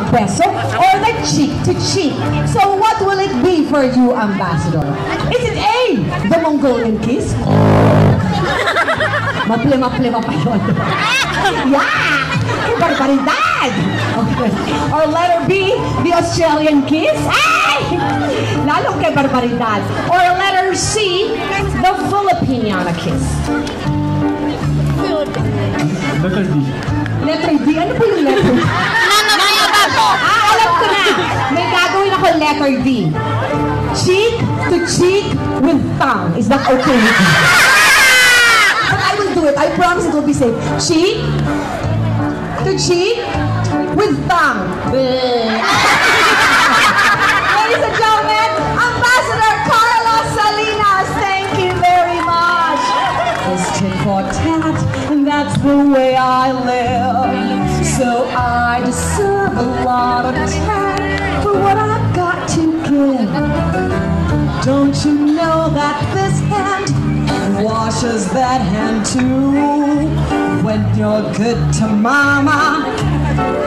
beso or the cheek to cheek. So what will it be for you, Ambassador? Is it A, the Mongolian kiss? Maple-maple pa yun. Yeah! Barbaridad! Okay. Or letter B, the Australian kiss? Ay! Lalong kay barbaridad. Or letter C, the Filipiniana kiss? Letter D. Letter D? Ano po yung letter D? Alam ko na! May gagawin ako letter D. Cheek to cheek with tongue. Is that okay? But I will do it. I promise it will be safe. Cheek to cheek with tongue. Ladies and gentlemen, Ambassador Carlos Salinas, thank you very much. It's tit for tat, and that's the way I live. So I deserve a lot of tat for what I've got to give. Don't you know that this hand washes that hand too? When you're good to mama,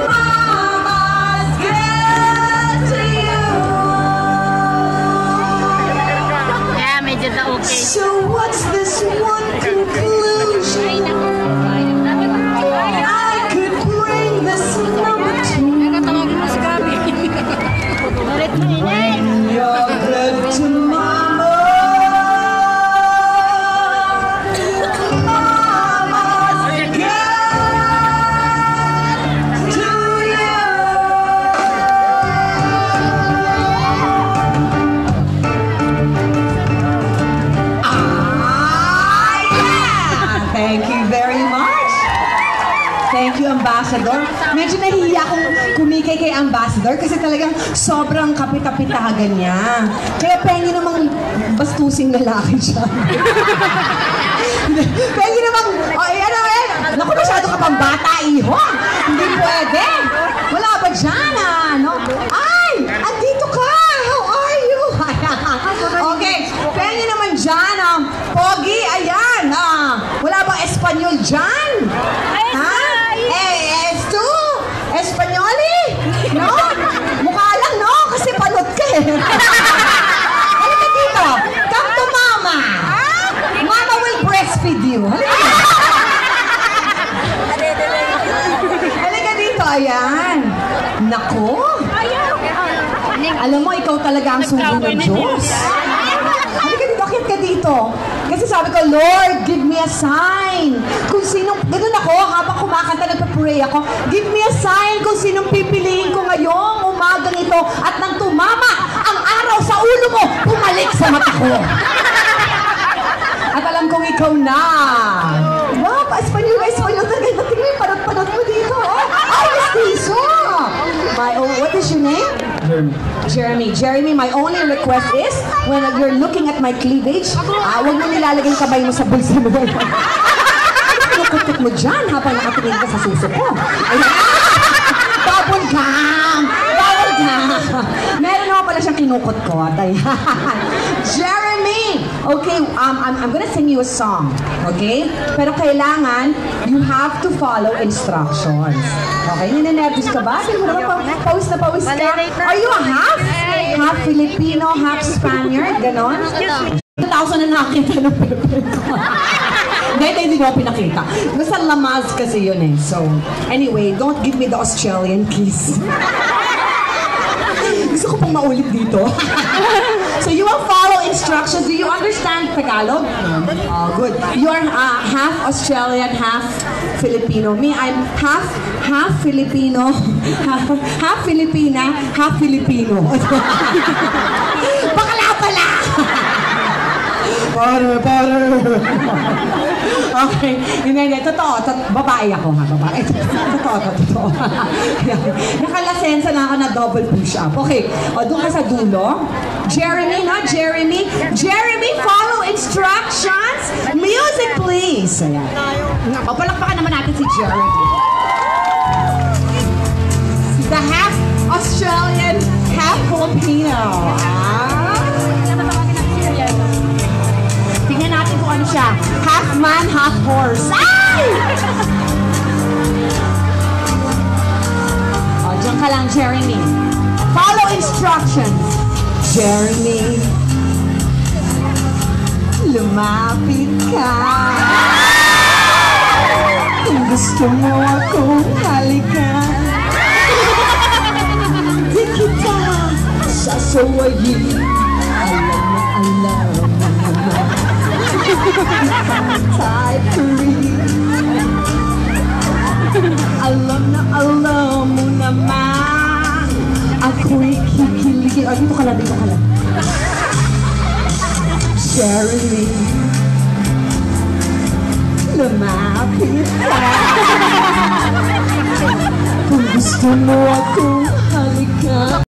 mama's good to you. Yeah, medyo na okay. So what's this one conclusion? I could bring this number to when you're good to mama. Ambassador. Medyo nahihiya akong kumikay kay Ambassador kasi talagang sobrang kapit-kapitagan niya. Kaya pengi namang bastusing lalaki siya. Pengi namang, naku, masyado ka pang bata, iho. Hindi pwede. Wala ba dyan, ano? Ay, andito ka. How are you? Okay, pengi naman dyan, Pogi, ayan. Wala bang Espanyol dyan? Ha? Espanyoli? No? Mukha lang, no? Kasi panot ka eh. Halika dito. Come to mama. Mama will breastfeed you. Halika dito. Ayan. Nako. Alam mo, ikaw talaga ang sugo ng Diyos. Halika dito. Akit ka dito. Kasi sabi ko, Lord, give me a sign. Kung sinong, ganun ako, habang kumakanta, nagpa-pray ako, give me a sign kung sinong pipiliin ko ngayong umagang ito at nang tumama ang araw sa ulo mo, pumalik sa mata ko. At alam kong ikaw na. Wow, pa-Espanyol talaga. Tingnan yung panot-panot mo dito. Ay, mestizo. What is your name? Jeremy, my only request is, when you're looking at my cleavage, huwag mo nilalagay yung kamay mo sa bulsa mo. Kukutkut mo dyan habang nakatingin ka sa suso ko. Bubble gum! Meron naman pala siyang kinukutkot. Jeremy! Okay, I'm gonna sing you a song. Okay? Pero kailangan, you have to follow instructions. Okay? Ninenervous ka ba? Siguro ba pawis na pawis ka? Are you a half? Half Filipino, half Spaniard? Ganon? 2,000 na nakita ng Pilipino. Hindi ko pinakita. Basta lamaz kasi yun eh. So, anyway, don't give me the Australian kiss. Gusto ko pang maulit dito. So you will follow instructions. Do you understand Tagalog? Oh, good. You are half Australian, half Filipino. Me, I'm half Filipino, half Filipina, half Filipino. Bakla pala! Butter. Okay. Hindi. Totoo. Babae ako ha. Babae. Totoo. Nakalasensa na ako na double push-up. Okay. O, doon ka sa dulo. Jeremy, no? Jeremy, follow instructions. Music, please. Ayan. O, palakpakan naman natin si Jeremy. The half Australian, half Filipino. Tingnan natin kung ano siya. Half man, half horse. Ay! Diyan ka lang, Jeremy. Follow instructions. Jeremy, lumapit ka. Kung gusto mo akong halikan, di kita sasawayin. Alam mo naman, type 3. Alam mo naman, ako'y kikiligin. Oh, dito ka lang, dito ka lang. Jeremy, lumapit ka. Kung gusto mo akong halikan.